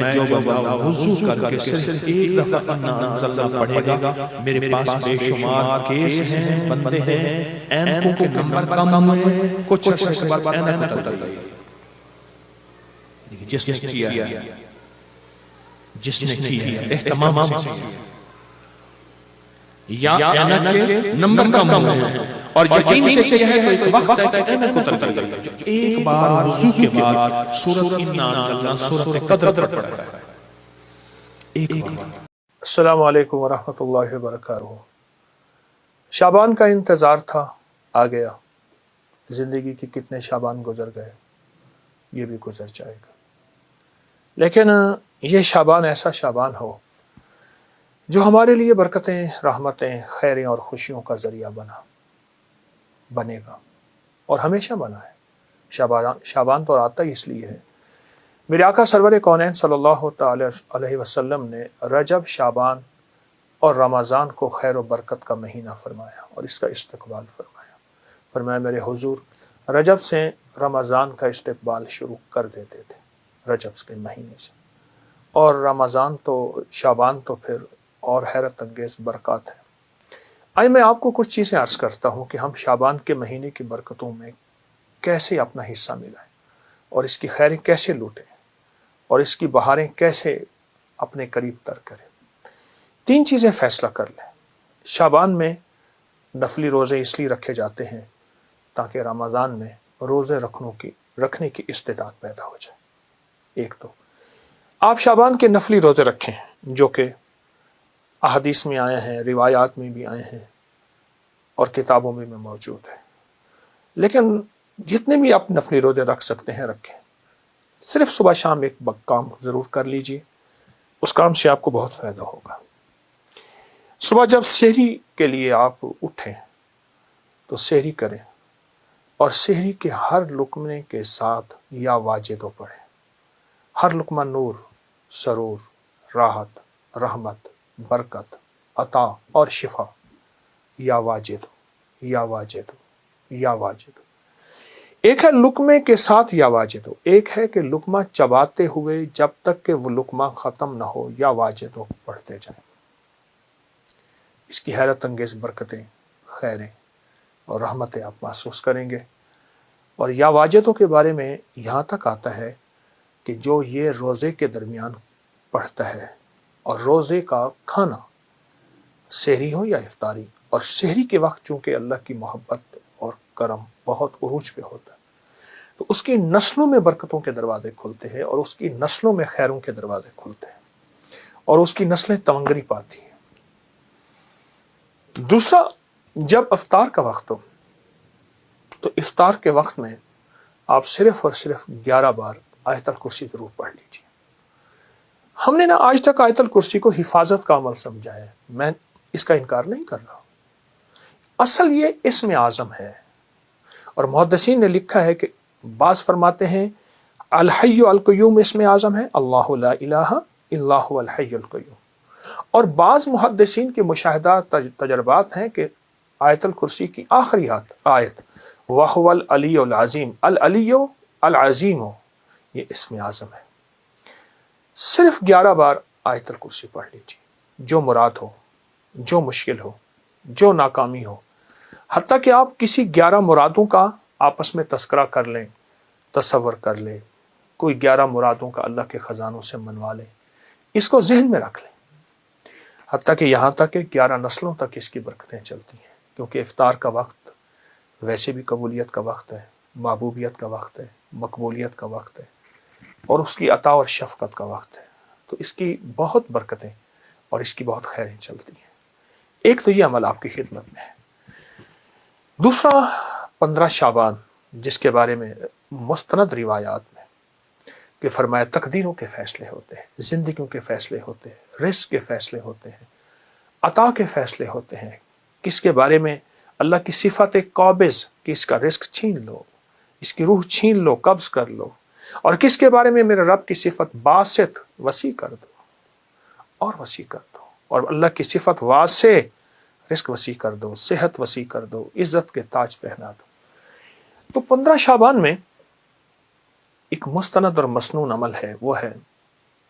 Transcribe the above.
جو بندہ وضو کر کے صرف ایک دفعہ انا انزلنا پڑھے گا، میرے پاس بے شمار کیس ہیں، بندے ہیں، اینکوں کے نمبر کم ہوئے، کچھ عرصے کے بعد اینک اتر گئی۔ جس نے کیا اہتمام سے یا اینک کے نمبر کم ہوئے اور یقین سے کیا ہے تو ایک وقت ہے کہ اینک اتر گئی۔ ایک بار وضو کے بعد سورۃ انا انزلنا، سورۃ قدر پڑھا ہے ایک بار۔ السلام علیکم ورحمۃ اللہ وبرکاتہ۔ شعبان کا انتظار تھا، آ گیا۔ زندگی کے کتنے شعبان گزر گئے، یہ بھی گزر جائے گا، لیکن یہ شعبان ایسا شعبان ہو جو ہمارے لیے برکتیں، رحمتیں، خیریں اور خوشیوں کا ذریعہ بنے گا اور ہمیشہ بنا ہے۔ شعبان تو آتا ہی اس لیے ہے، میرے آقا سرور کونین صلی اللہ تعالی علیہ وسلم نے رجب، شعبان اور رمضان کو خیر و برکت کا مہینہ فرمایا اور اس کا استقبال فرمایا میرے حضور رجب سے رمضان کا استقبال شروع کر دیتے تھے، رجب کے مہینے سے، اور رمضان تو شعبان تو پھر اور حیرت انگیز برکات ہیں۔ آئے میں آپ کو کچھ چیزیں عرض کرتا ہوں کہ ہم شعبان کے مہینے کی برکتوں میں کیسے اپنا حصہ ملائیں اور اس کی خیریں کیسے لوٹیں اور اس کی بہاریں کیسے اپنے قریب تر کریں۔ 3 چیزیں فیصلہ کر لیں۔ شعبان میں نفلی روزے اس لیے رکھے جاتے ہیں تاکہ رمضان میں روزے رکھنے کی استعداد پیدا ہو جائے۔ ایک تو آپ شعبان کے نفلی روزے رکھیں جو کہ احادیث میں آئے ہیں، روایات میں بھی آئے ہیں اور کتابوں میں بھی موجود ہے، لیکن جتنے بھی آپ نفلی روزے رکھ سکتے ہیں رکھیں۔ صرف صبح شام ایک کام ضرور کر لیجئے، اس کام سے آپ کو بہت فائدہ ہوگا۔ صبح جب سحری کے لیے آپ اٹھیں تو سحری کریں اور سحری کے ہر لقمے کے ساتھ یا واجدو پڑھیں۔ ہر لقمہ نور، سرور، راحت، رحمت، برکت، عطا اور شفا، یا واجدو، یا واجدو، یا واجدو۔ ایک ہے لقمے کے ساتھ یا واجدو، ایک ہے کہ لقمہ چباتے ہوئے جب تک کہ وہ لقمہ ختم نہ ہو یا واجدو پڑھتے جائیں۔ اس کی حیرت انگیز برکتیں، خیریں اور رحمتیں آپ محسوس کریں گے۔ اور یا واجدو کے بارے میں یہاں تک آتا ہے کہ جو یہ روزے کے درمیان پڑھتا ہے، اور روزے کا کھانا سحری ہو یا افطاری، اور سحری کے وقت چونکہ اللہ کی محبت اور کرم بہت عروج پہ ہوتا ہے تو اس کی نسلوں میں برکتوں کے دروازے کھلتے ہیں اور اس کی نسلوں میں خیروں کے دروازے کھلتے ہیں اور اس کی نسلیں تمنگری پاتی ہیں۔ دوسرا، جب افطار کا وقت ہو تو افطار کے وقت میں آپ صرف اور صرف 11 بار آیت الکرسی ضرور پڑھ لیجیے۔ ہم نے آج تک آیت الکرسی کو حفاظت کا عمل سمجھا ہے، میں اس کا انکار نہیں کر رہا، اصل یہ اسم اعظم ہے، اور محدثین نے لکھا ہے کہ بعض فرماتے ہیں الحی القیوم اسم اعظم ہے، اللہ لا الہ الا هو الحی القیوم، اور بعض محدثین کے مشاہدات تجربات ہیں کہ آیت الکرسی کی آخری آیت وَهُوَ العلی العظیم، العلی العظیم، یہ اسم اعظم ہے۔ صرف 11 بار آیت الکرسی پڑھ لیجیے، جو مراد ہو، جو مشکل ہو، جو ناکامی ہو، حتیٰ کہ آپ کسی 11 مرادوں کا آپس میں تذکرہ کر لیں، تصور کر لیں، کوئی 11 مرادوں کا اللہ کے خزانوں سے منوا لیں، اس کو ذہن میں رکھ لیں، حتیٰ کہ یہاں تک کہ 11 نسلوں تک اس کی برکتیں چلتی ہیں، کیونکہ افطار کا وقت ویسے بھی قبولیت کا وقت ہے، محبوبیت کا وقت ہے، مقبولیت کا وقت ہے، اور اس کی عطا اور شفقت کا وقت ہے، تو اس کی بہت برکتیں اور اس کی بہت خیریں چلتی ہیں۔ ایک تو یہ عمل آپ کی خدمت میں ہے۔ دوسرا، 15 شعبان جس کے بارے میں مستند روایات میں کہ فرمایا تقدیروں کے فیصلے ہوتے ہیں، زندگیوں کے فیصلے ہوتے ہیں، رزق کے فیصلے ہوتے ہیں، عطا کے فیصلے ہوتے ہیں، کس کے بارے میں اللہ کی صفت قابض کہ اس کا رزق چھین لو، اس کی روح چھین لو، قبض کر لو، اور کس کے بارے میں میرے رب کی صفت باسط، وسیع کر دو اور وسیع کر دو، اور اللہ کی صفت واسع، رزق وسیع کر دو، صحت وسیع کر دو، عزت کے تاج پہنا دو۔ تو 15 شعبان میں ایک مستند اور مسنون عمل ہے، وہ ہے